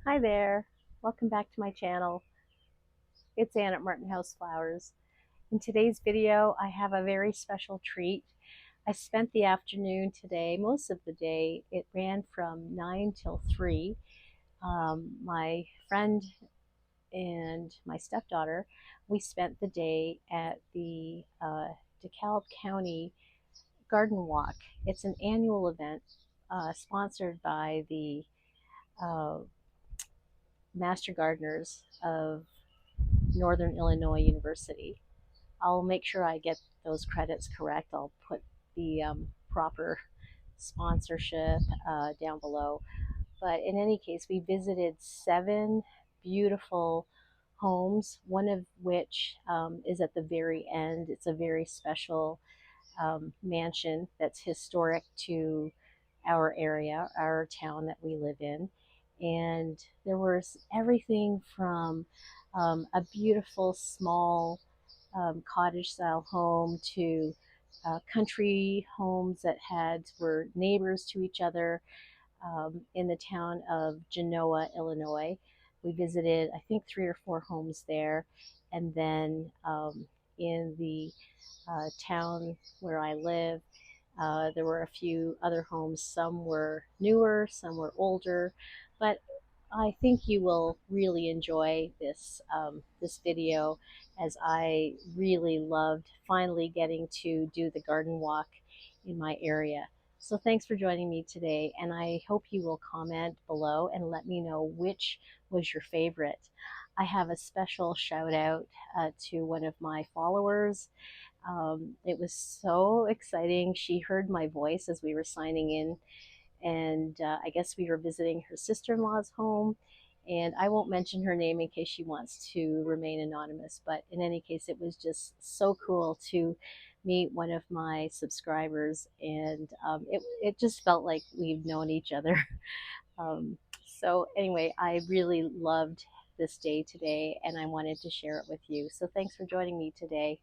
Hi there, welcome back to my channel. It's Ann at Martin House Flowers. In today's video, I have a very special treat. I spent the afternoon today, most of the day. It ran from 9 till 3. My friend and my stepdaughter, we spent the day at the Dekalb County Garden Walk. It's an annual event sponsored by the Master Gardeners of Northern Illinois University. I'll make sure I get those credits correct. I'll put the proper sponsorship down below. But in any case, we visited 7 beautiful homes, one of which is at the very end. It's a very special mansion that's historic to our area, our town that we live in. And there was everything from a beautiful small cottage style home to country homes that were neighbors to each other in the town of Genoa, Illinois. We visited, I think, 3 or 4 homes there. And then in the town where I live, there were a few other homes. Some were newer, some were older, but I think you will really enjoy this video, as I really loved finally getting to do the garden walk in my area. So thanks for joining me today, and I hope you will comment below and let me know which was your favorite. I have a special shout out to one of my followers. It was so exciting. She heard my voice as we were signing in, and I guess we were visiting her sister-in-law's home. And I won't mention her name in case she wants to remain anonymous, but in any case, it was just so cool to meet one of my subscribers, and it just felt like we've known each other. So anyway, I really loved this day today, and I wanted to share it with you. So thanks for joining me today.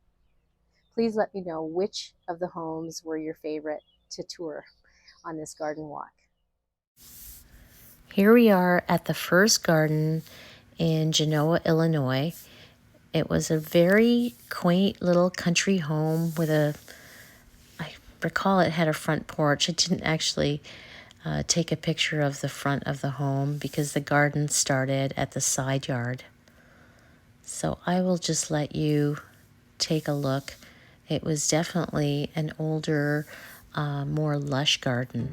Please let me know which of the homes were your favorite to tour on this garden walk. Here we are at the first garden in Genoa, Illinois. It was a very quaint little country home with I recall it had a front porch. I didn't actually take a picture of the front of the home because the garden started at the side yard. So I will just let you take a look. It was definitely an older, more lush garden.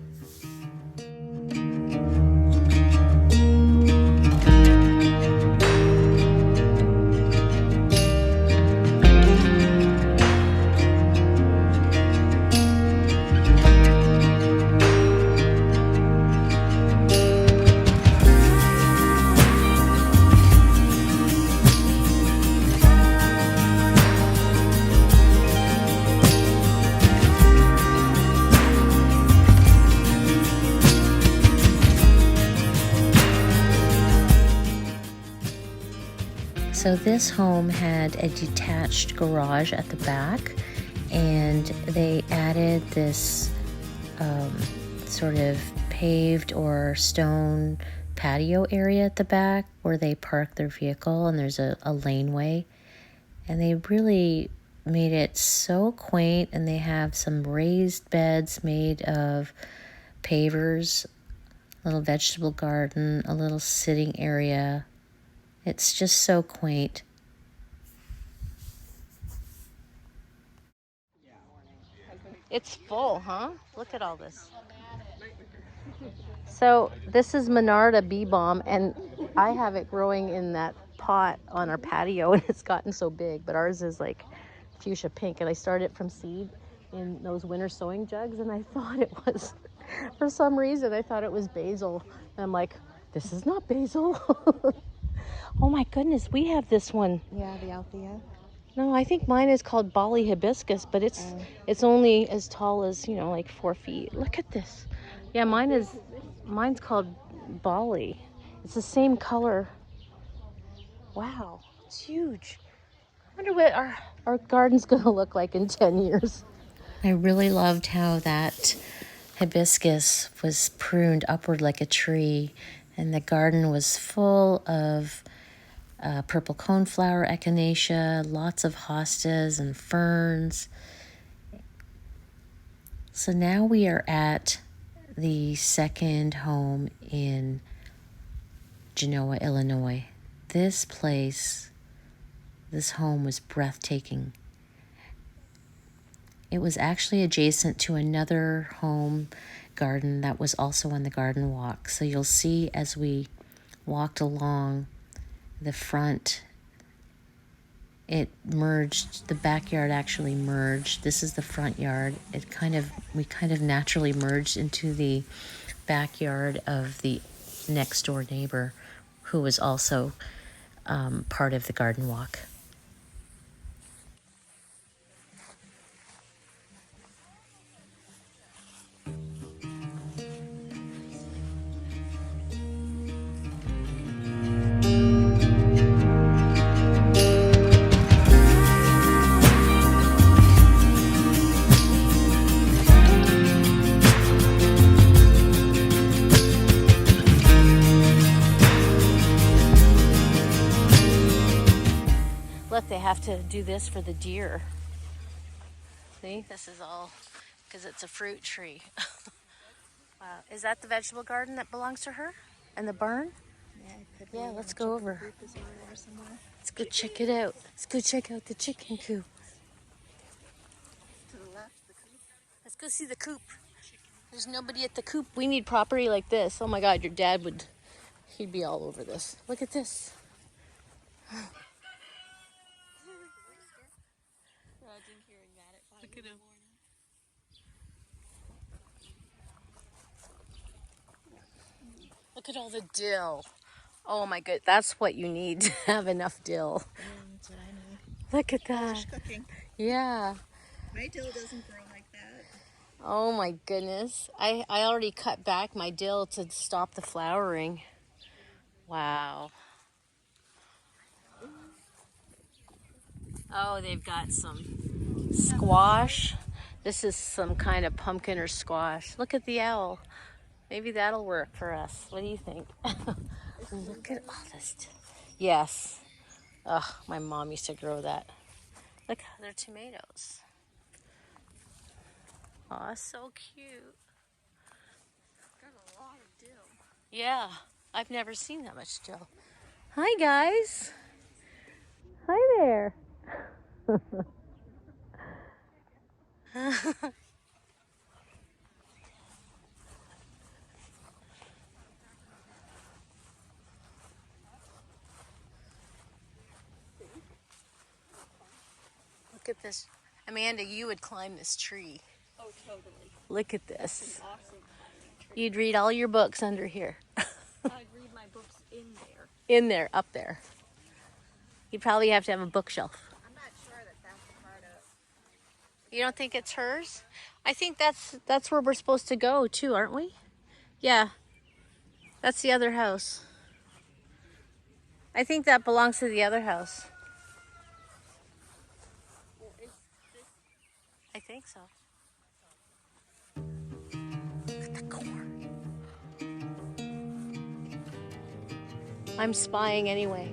So this home had a detached garage at the back, and they added this sort of paved or stone patio area at the back where they park their vehicle, and there's a laneway. And they really made it so quaint, and they have some raised beds made of pavers, a little vegetable garden, a little sitting area. It's just so quaint. It's full, huh? Look at all this. So this is Monarda bee balm, and I have it growing in that pot on our patio, and it's gotten so big. But ours is like fuchsia pink, and I started it from seed in those winter sowing jugs, and I thought it was, for some reason, I thought it was basil. And I'm like, this is not basil. Oh my goodness, we have this one. Yeah, the Althea. No, I think mine is called Bali hibiscus, but it's only as tall as, you know, like 4 feet. Look at this. Yeah, mine's called Bali. It's the same color. Wow, it's huge. I wonder what our garden's gonna look like in 10 years. I really loved how that hibiscus was pruned upward like a tree, and the garden was full of purple coneflower, echinacea, lots of hostas and ferns. So now we are at the second home in Genoa, Illinois. This place, this home was breathtaking. It was actually adjacent to another home garden that was also on the garden walk. So you'll see as we walked along the front, it merged, the backyard actually merged. This is the front yard. We kind of naturally merged into the backyard of the next door neighbor, who was also part of the garden walk. Look, they have to do this for the deer. See, this is all because it's a fruit tree. Wow, is that the vegetable garden that belongs to her? And the barn? Yeah, let's go over. Let's go check it out. Let's go check out the chicken coop. To the left, the coop. Let's go see the coop. There's nobody at the coop. We need property like this. Oh my God, your dad he'd be all over this. Look at this. Look at him. Look at all the dill. Oh my good, that's what you need to have enough dill. That's what I need. Look at that. Fish cooking. Yeah. My dill doesn't grow like that. Oh my goodness. I already cut back my dill to stop the flowering. Wow. Oh, they've got some squash. This is some kind of pumpkin or squash. Look at the owl. Maybe that'll work for us. What do you think? Look at all this. Yes. Ugh, my mom used to grow that. Look, they're tomatoes. Aw, so cute. Got a lot of dill. Yeah, I've never seen that much dill. Hi, guys. Hi there. Look at this. Amanda, you would climb this tree. Oh, totally. Look at this. Awesome. You'd read all your books under here. I'd read my books in there. In there, up there. You'd probably have to have a bookshelf. I'm not sure that that's a part of. You don't think it's hers? I think that's where we're supposed to go too, aren't we? Yeah. That's the other house. I think that belongs to the other house. Or is this? I think so. Look at the corn. I'm spying anyway.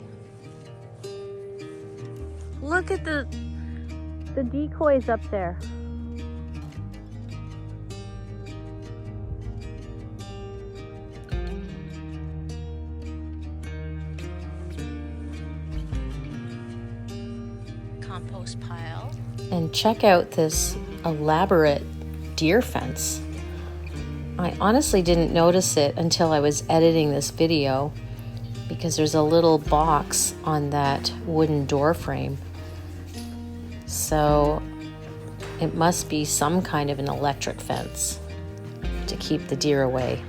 Look at the decoys up there. Compost pile. And check out this elaborate deer fence. I honestly didn't notice it until I was editing this video because there's a little box on that wooden door frame. So it must be some kind of an electric fence to keep the deer away.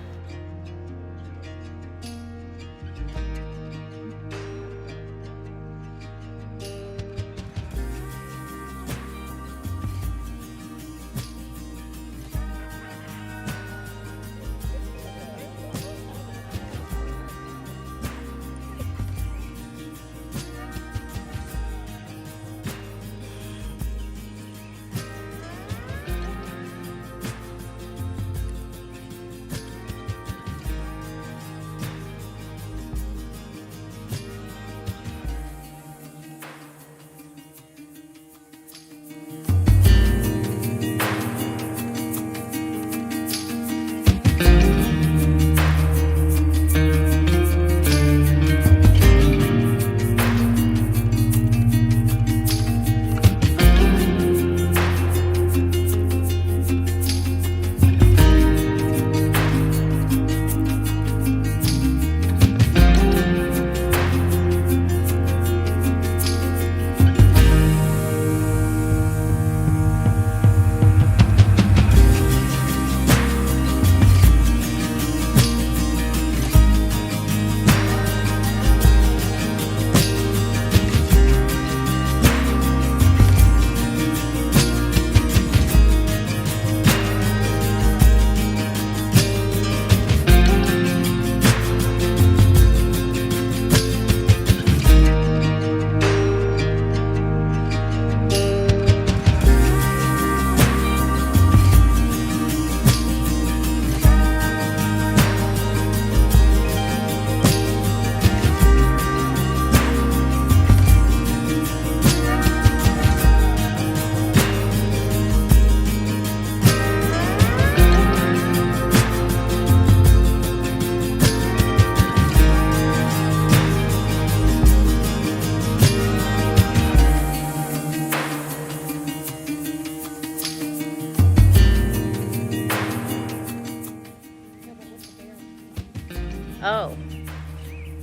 Oh,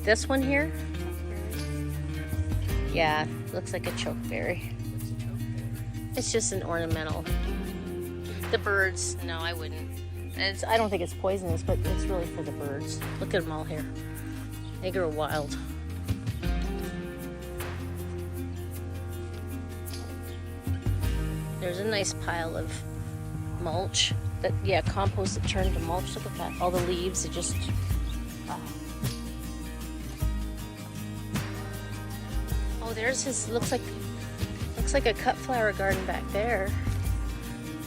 this one here? Yeah, looks like a chokeberry. It's just an ornamental. The birds, no, I wouldn't. I don't think it's poisonous, but it's really for the birds. Look at them all here. They grow wild. There's a nice pile of mulch. That, yeah, compost that turned to mulch. Look at that. All the leaves, it just... Oh, there's his, looks like a cut flower garden back there.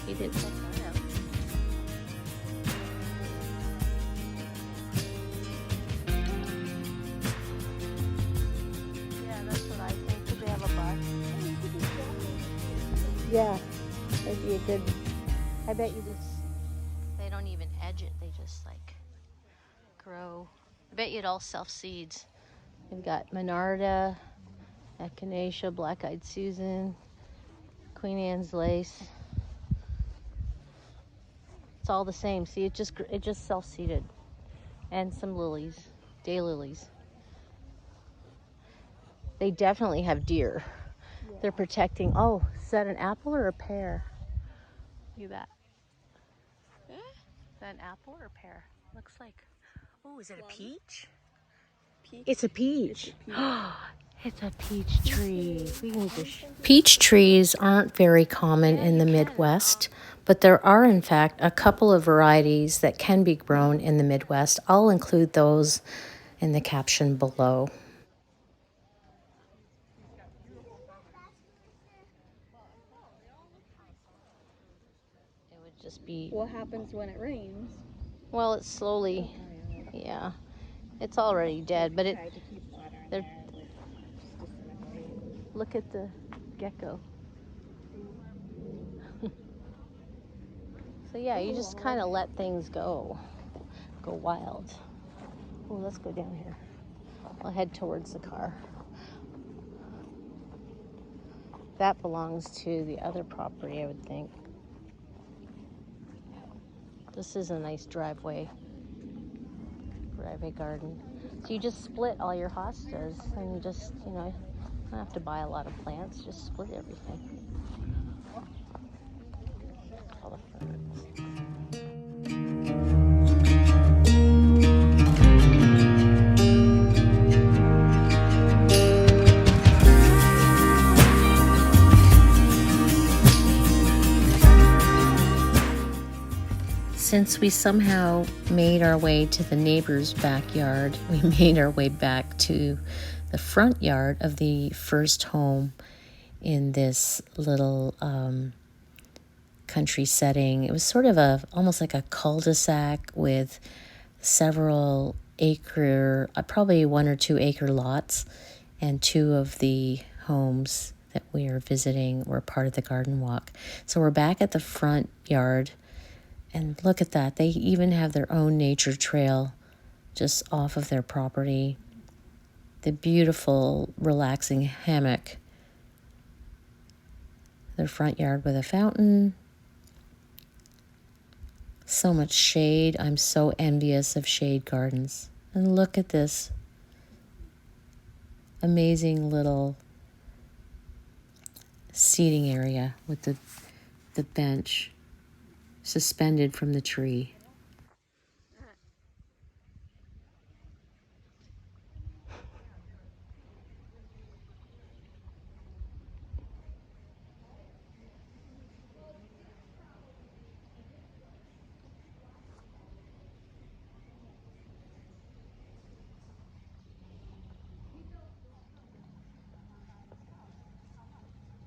He did check that out. Yeah, that's what I think. Could they have a bus? Yeah, that'd be a good. I bet you just. They don't even edge it. They just like grow. I bet you it all self-seeds. We've got Monarda, Echinacea, Black-Eyed Susan, Queen Anne's Lace. It's all the same. See, it just self-seeded, and some lilies, daylilies. They definitely have deer. Yeah. They're protecting. Oh, is that an apple or a pear? Look at that. Is that an apple or a pear? Looks like. Oh, is it a peach? Peach? It's a peach. It's a peach tree. We can just... Peach trees aren't very common in the Midwest, but there are in fact a couple of varieties that can be grown in the Midwest. I'll include those in the caption below. It would just be... What happens when it rains? Well, it's slowly... Yeah. It's already dead, but it... Look at the... gecko. So yeah, you just kind of let things go wild. Oh, let's go down here. I'll head towards the car. That belongs to the other property, I would think. This is a nice driveway garden. So you just split all your hostas and just, you know, don't have to buy a lot of plants, just split everything. All the ferns. Since we somehow made our way to the neighbor's backyard, we made our way back to the front yard of the first home in this little country setting. It was sort of almost like a cul-de-sac with several acre, probably 1 or 2 acre lots, and 2 of the homes that we are visiting were part of the garden walk. So we're back at the front yard. And look at that. They even have their own nature trail just off of their property. The beautiful, relaxing hammock. Their front yard with a fountain. So much shade. I'm so envious of shade gardens. And look at this amazing little seating area with the bench suspended from the tree.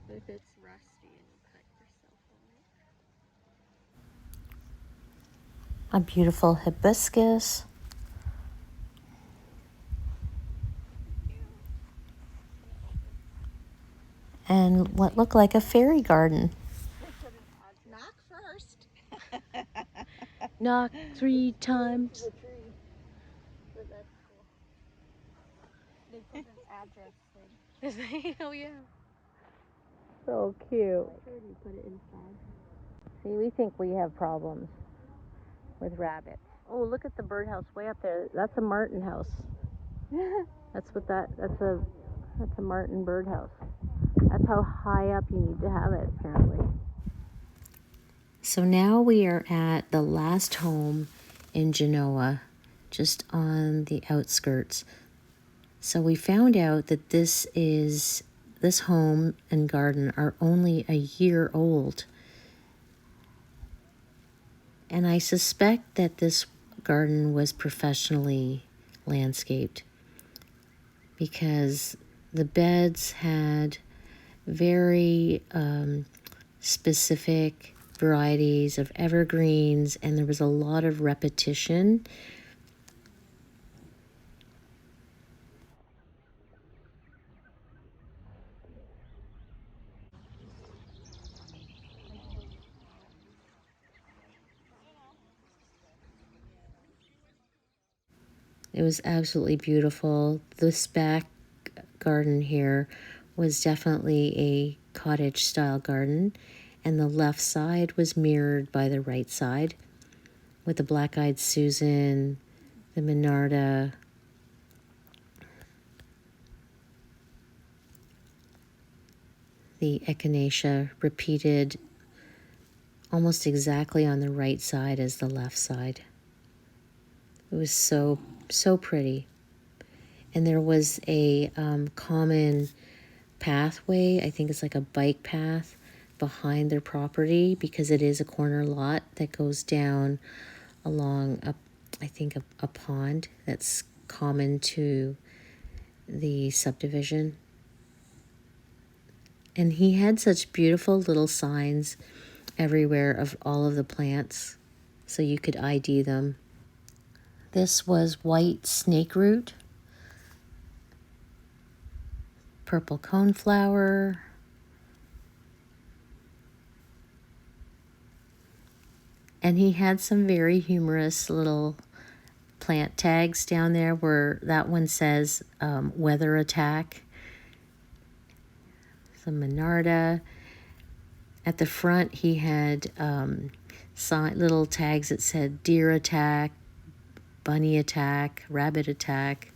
If it's rusty and you cut yourself on it. A beautiful hibiscus. And what looked like a fairy garden. Knock first. Knock 3 times. The tree. But that's cool. They put an address thing. Oh yeah. So cute. I heard you put it inside. See, we think we have problems with rabbits. Oh, look at the birdhouse way up there. That's a martin house. That's a martin birdhouse. That's how high up you need to have it, apparently. So now we are at the last home in Genanoa, just on the outskirts. So we found out that this home and garden are only a year old. And I suspect that this garden was professionally landscaped because the beds had very specific varieties of evergreens, and there was a lot of repetition. It was absolutely beautiful. This back garden here was definitely a cottage style garden, and the left side was mirrored by the right side with the black-eyed Susan, the Monarda, the echinacea repeated almost exactly on the right side as the left side. It was so pretty. And there was a common pathway, I think it's like a bike path behind their property because it is a corner lot that goes down along a pond that's common to the subdivision. And he had such beautiful little signs everywhere of all of the plants so you could ID them. This was white snake root, purple coneflower, And he had some very humorous little plant tags down there where that one says weather attack. Some Monarda. At the front, he had little tags that said deer attack, bunny attack, rabbit attack.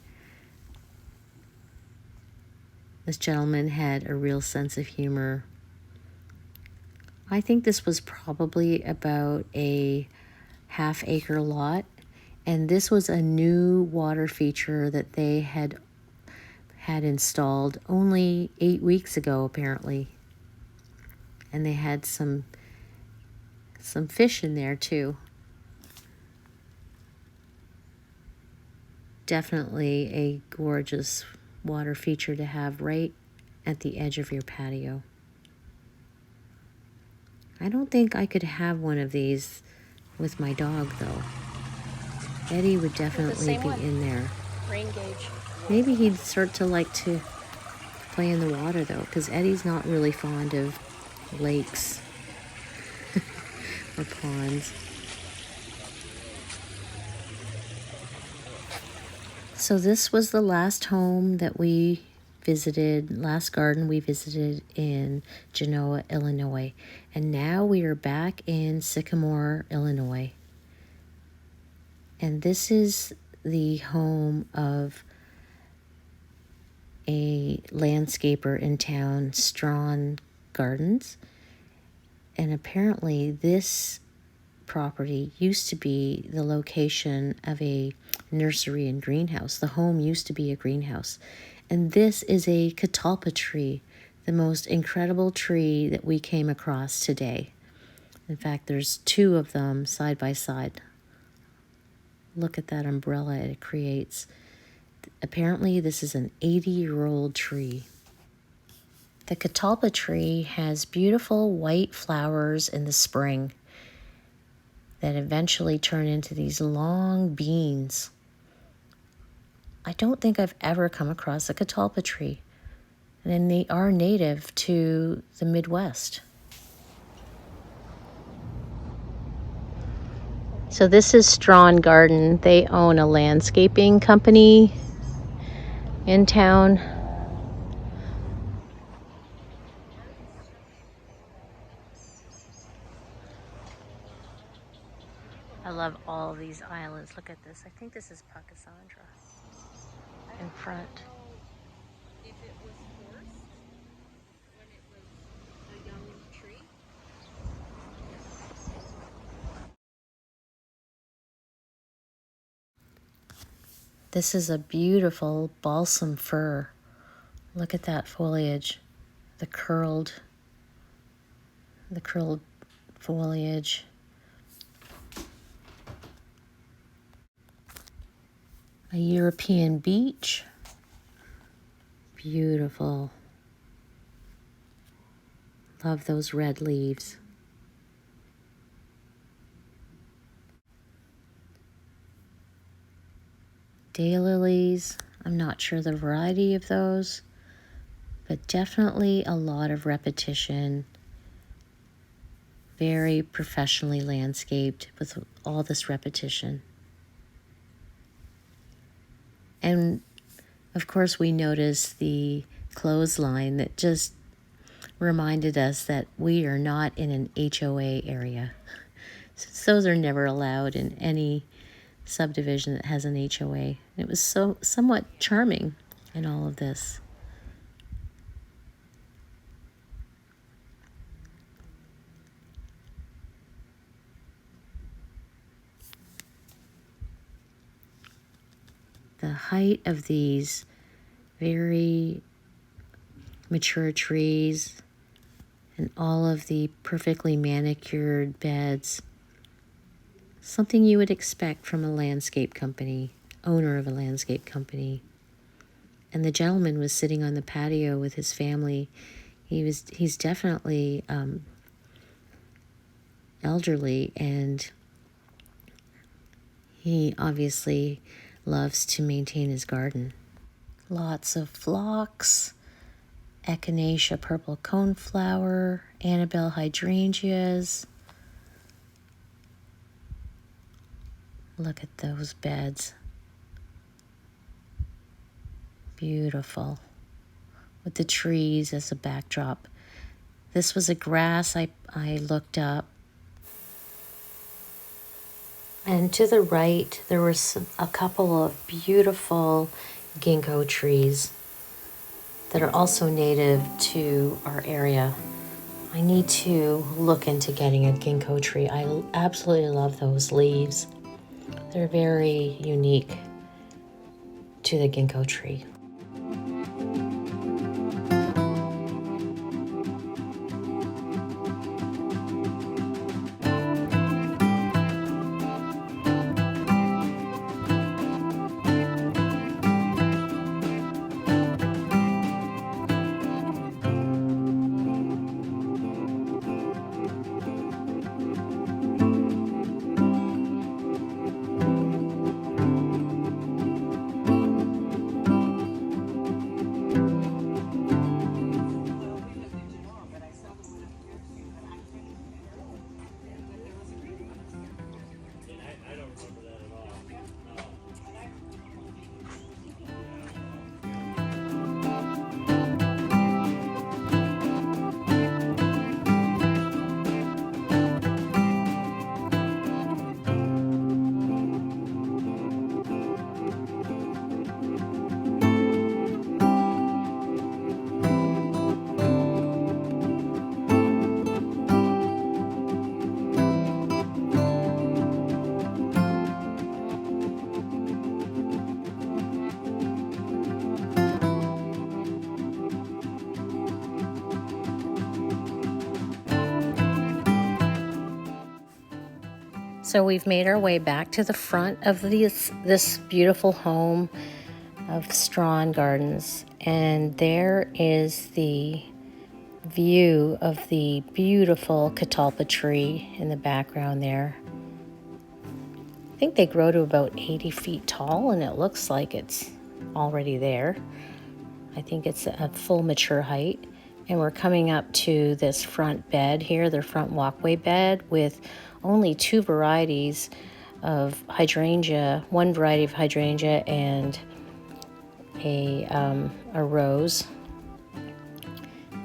This gentleman had a real sense of humor. I think this was probably about a half-acre lot, and this was a new water feature that they had installed only 8 weeks ago, apparently. And they had some fish in there too. Definitely a gorgeous water feature to have right at the edge of your patio. I don't think I could have one of these with my dog, though. Eddie would definitely be in there. Rain gauge. Maybe he'd start to like to play in the water, though, because Eddie's not really fond of lakes or ponds. So this was the last home that we visited, last garden we visited in Genanoa, Illinois. And now we are back in Sycamore, Illinois. And this is the home of a landscaper in town, Strawn Gardens. And apparently this property used to be the location of a nursery and greenhouse. The home used to be a greenhouse. And this is a catalpa tree, the most incredible tree that we came across today. In fact, there's 2 of them side by side. Look at that umbrella it creates. Apparently, this is an 80-year-old tree. The catalpa tree has beautiful white flowers in the spring that eventually turn into these long beans. I don't think I've ever come across a catalpa tree, and they are native to the Midwest. So this is Strawn Garden. They own a landscaping company in town. I love all these islands. Look at this. I think this is Pachysandra in front. If it was forced when it was a young tree. This is a beautiful balsam fir. Look at that foliage, the curled foliage. A European beech. Beautiful. Love those red leaves. Daylilies. I'm not sure the variety of those, but definitely a lot of repetition. Very professionally landscaped with all this repetition. And of course, we noticed the clothesline that just reminded us that we are not in an HOA area. Since those are never allowed in any subdivision that has an HOA. It was so somewhat charming in all of this. The height of these very mature trees and all of the perfectly manicured beds, something you would expect from a landscape company, owner of a landscape company. And the gentleman was sitting on the patio with his family. He's definitely elderly, and he obviously loves to maintain his garden. Lots of phlox, echinacea purple coneflower, Annabelle hydrangeas. Look at those beds. Beautiful. With the trees as a backdrop. This was a grass I looked up. And to the right, there were a couple of beautiful ginkgo trees that are also native to our area. I need to look into getting a ginkgo tree. I absolutely love those leaves. They're very unique to the ginkgo tree. So we've made our way back to the front of this beautiful home of Strawn Gardens, and there is the view of the beautiful catalpa tree in the background there. I think they grow to about 80 feet tall, and it looks like it's already there. I think it's a full mature height. And we're coming up to this front bed here, the front walkway bed, with only two varieties of hydrangea, one variety of hydrangea and a rose.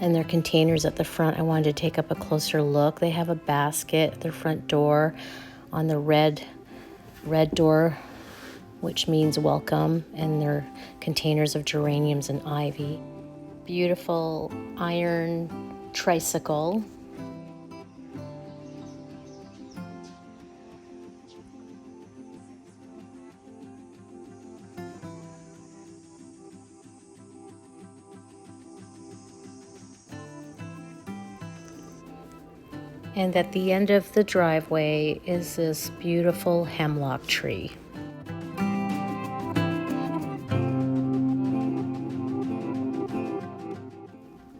And their containers at the front, I wanted to take up a closer look. They have a basket at their front door on the red door, which means welcome, and their containers of geraniums and ivy. Beautiful iron tricycle. And at the end of the driveway is this beautiful hemlock tree.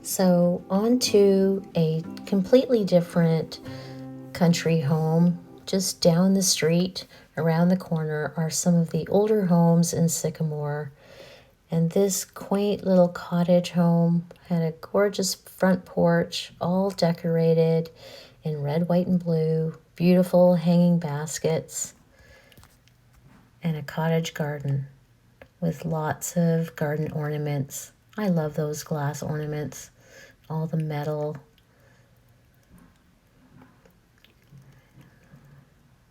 So on to a completely different country home. Just down the street, around the corner, are some of the older homes in Sycamore. And this quaint little cottage home had a gorgeous front porch, all decorated in red, white, and blue, beautiful hanging baskets, and a cottage garden with lots of garden ornaments. I love those glass ornaments, all the metal.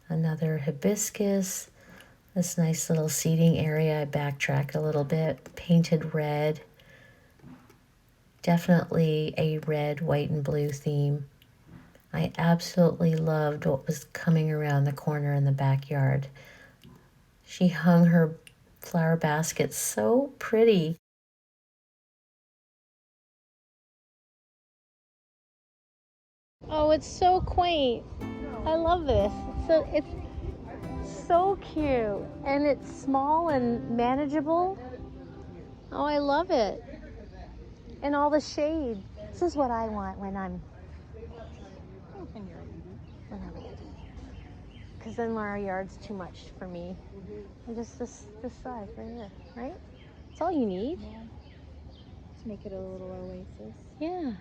Another hibiscus, this nice little seating area. I backtracked a little bit, painted red. Definitely a red, white, and blue theme. I absolutely loved what was coming around the corner in the backyard. She hung her flower basket so pretty. Oh, it's so quaint. I love this. It's so cute, and it's small and manageable. Oh, I love it. And all the shade. This is what I want when I'm 80. Because then our yard's too much for me. And just this size right here, right? That's all you need. Yeah. To make it a little oasis. Yeah.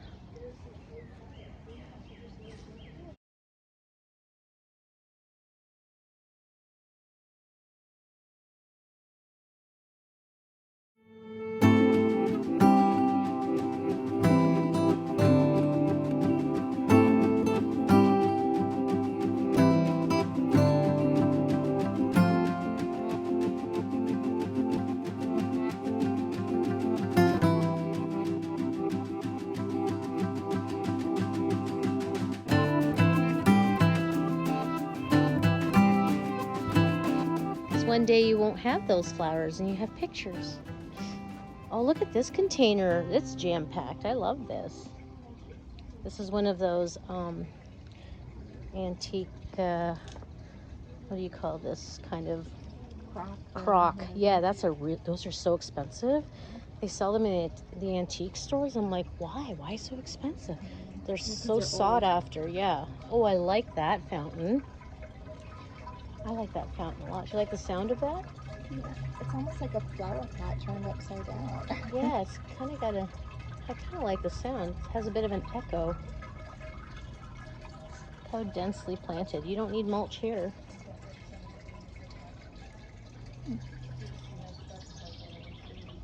one day you won't have those flowers and you have pictures. Oh, look at this container. It's jam-packed. I love this. This is one of those antique, what do you call this kind of? Crock. Yeah, that's those are so expensive. They sell them in the antique stores. I'm like, why? Why so expensive? They're so sought after. Yeah. Oh, I like that fountain. I like that fountain a lot. Do you like the sound of that? Yeah. It's almost like a flower pot turned upside down. Yeah, it's kind of got a... I kind of like the sound. It has a bit of an echo. How densely planted. You don't need mulch here.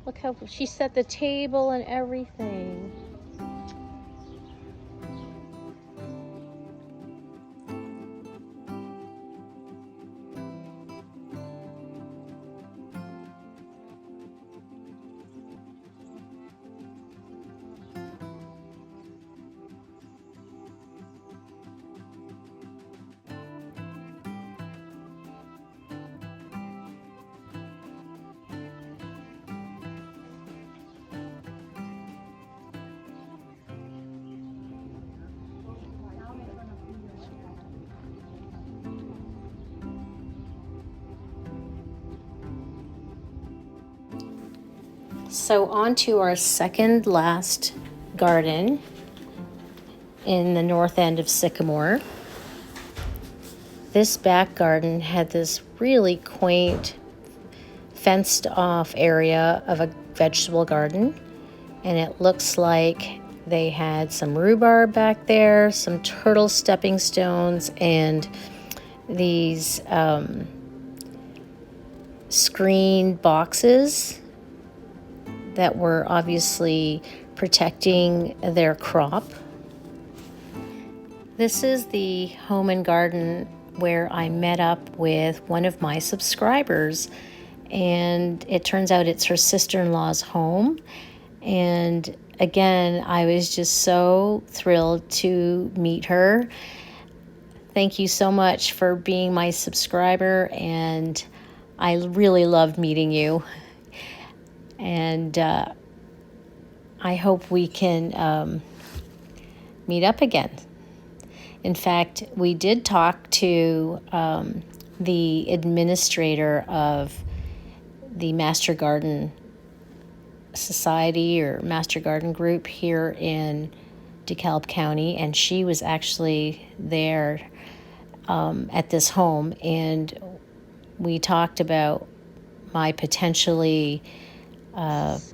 Look how she set the table and everything. So on to our second last garden in the north end of Sycamore. This back garden had this really quaint fenced off area of a vegetable garden, and it looks like they had some rhubarb back there, some turtle stepping stones, and these screen boxes that were obviously protecting their crop. This is the home and garden where I met up with one of my subscribers, and it turns out it's her sister-in-law's home. And again, I was just so thrilled to meet her. Thank you so much for being my subscriber, and I really loved meeting you. And I hope we can meet up again. In fact, we did talk to the administrator of the Master Garden Society or Master Garden Group here in Dekalb County, and she was actually there at this home, and we talked about my potentially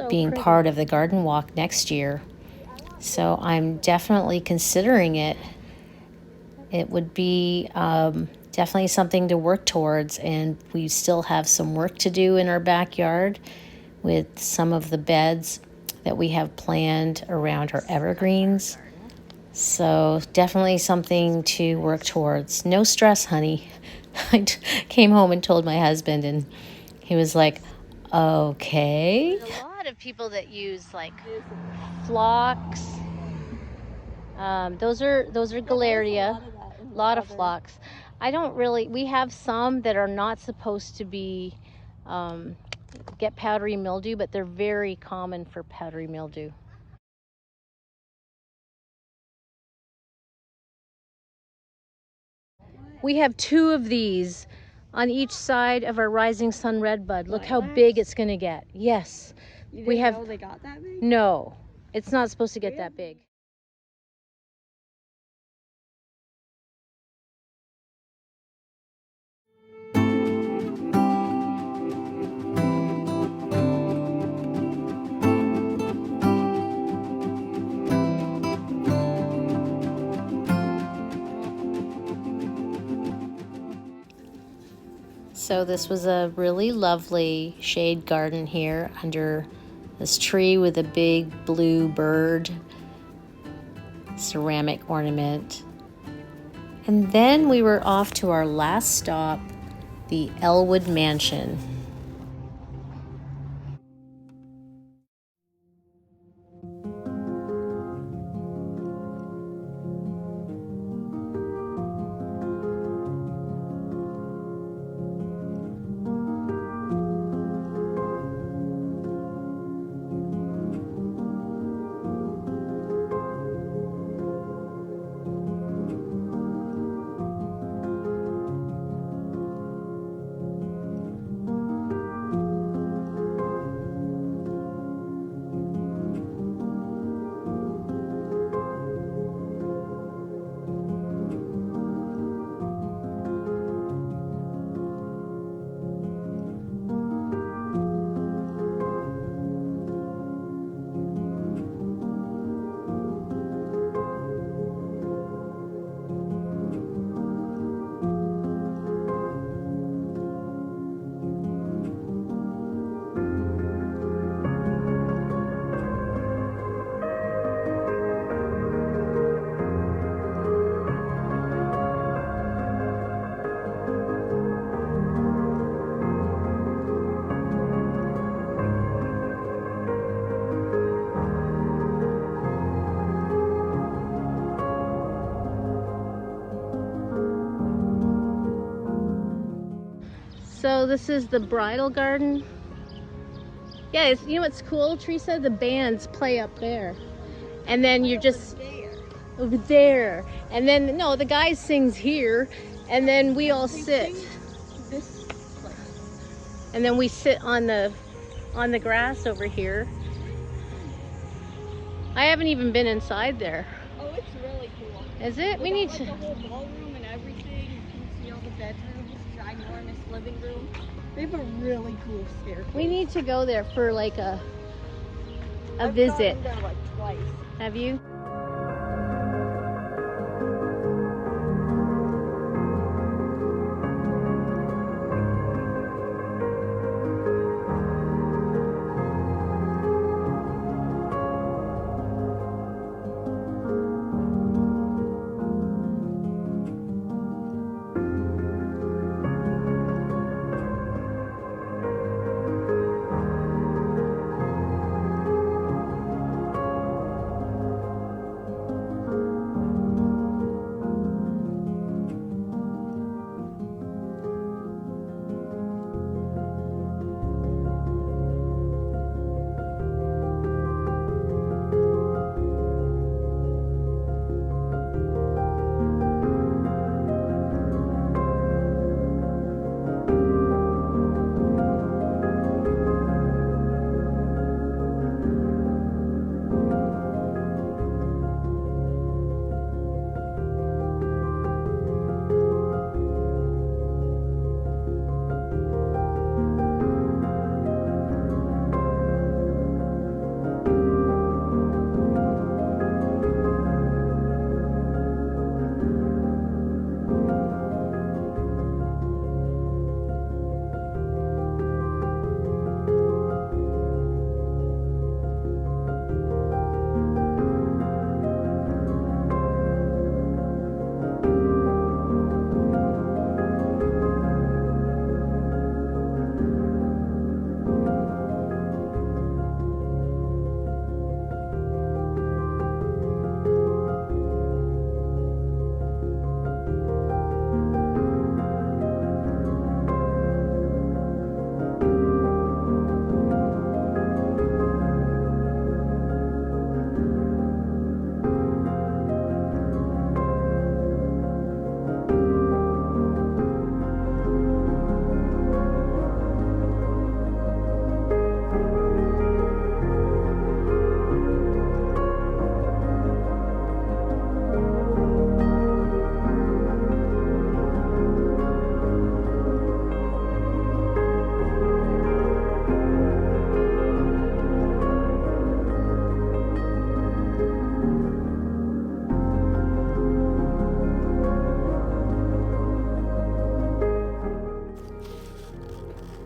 being part of the garden walk next year. So I'm definitely considering it. It would be definitely something to work towards, and we still have some work to do in our backyard with some of the beds that we have planned around our evergreens. So definitely something to work towards. No stress, honey. I came home and told my husband, and he was like, okay. There's a lot of people that use like phlox. Those are Galeria. A lot of phlox. I don't really, we have some that are not supposed to be get powdery mildew, but they're very common for powdery mildew. We have 2 of these on each side of our rising sun redbud. Look how big it's going to get. Yes. You didn't know they got that big? No, it's not supposed to get that big. So this was a really lovely shade garden here under this tree with a big blue bird ceramic ornament. And then we were off to our last stop, the Ellwood Mansion. So this is the bridal garden. Yeah, you know what's cool, Teresa? The bands play up there. And then you're just over there. And then, no, the guy sings here. And then we all sit. This place. And then we sit on the grass over here. I haven't even been inside there. Oh, it's really cool. Is it? We need to. The whole ballroom and everything. You can see all the bedrooms, ginormous living room. They have a really cool staircase. We need to go there for like a I've visit. gone there like twice. Have you?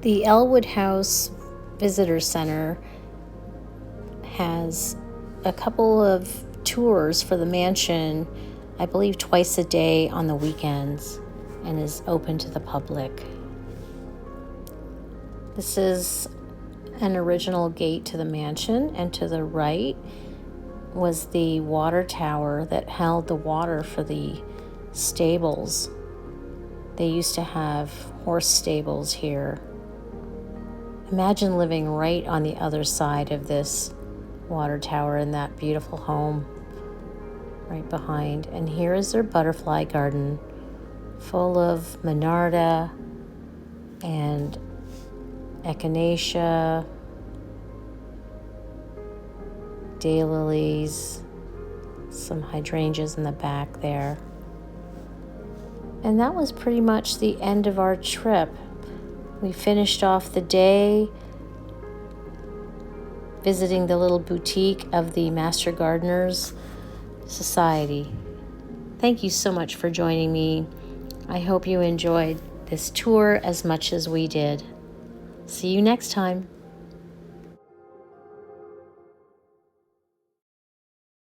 The Ellwood House Visitor Center has a couple of tours for the mansion, I believe twice a day on the weekends, and is open to the public. This is an original gate to the mansion, and to the right was the water tower that held the water for the stables. They used to have horse stables here. Imagine living right on the other side of this water tower in that beautiful home right behind. And here is their butterfly garden full of monarda and echinacea, daylilies, some hydrangeas in the back there. And that was pretty much the end of our trip. We finished off the day visiting the little boutique of the Master Gardeners Society. Thank you so much for joining me. I hope you enjoyed this tour as much as we did. See you next time.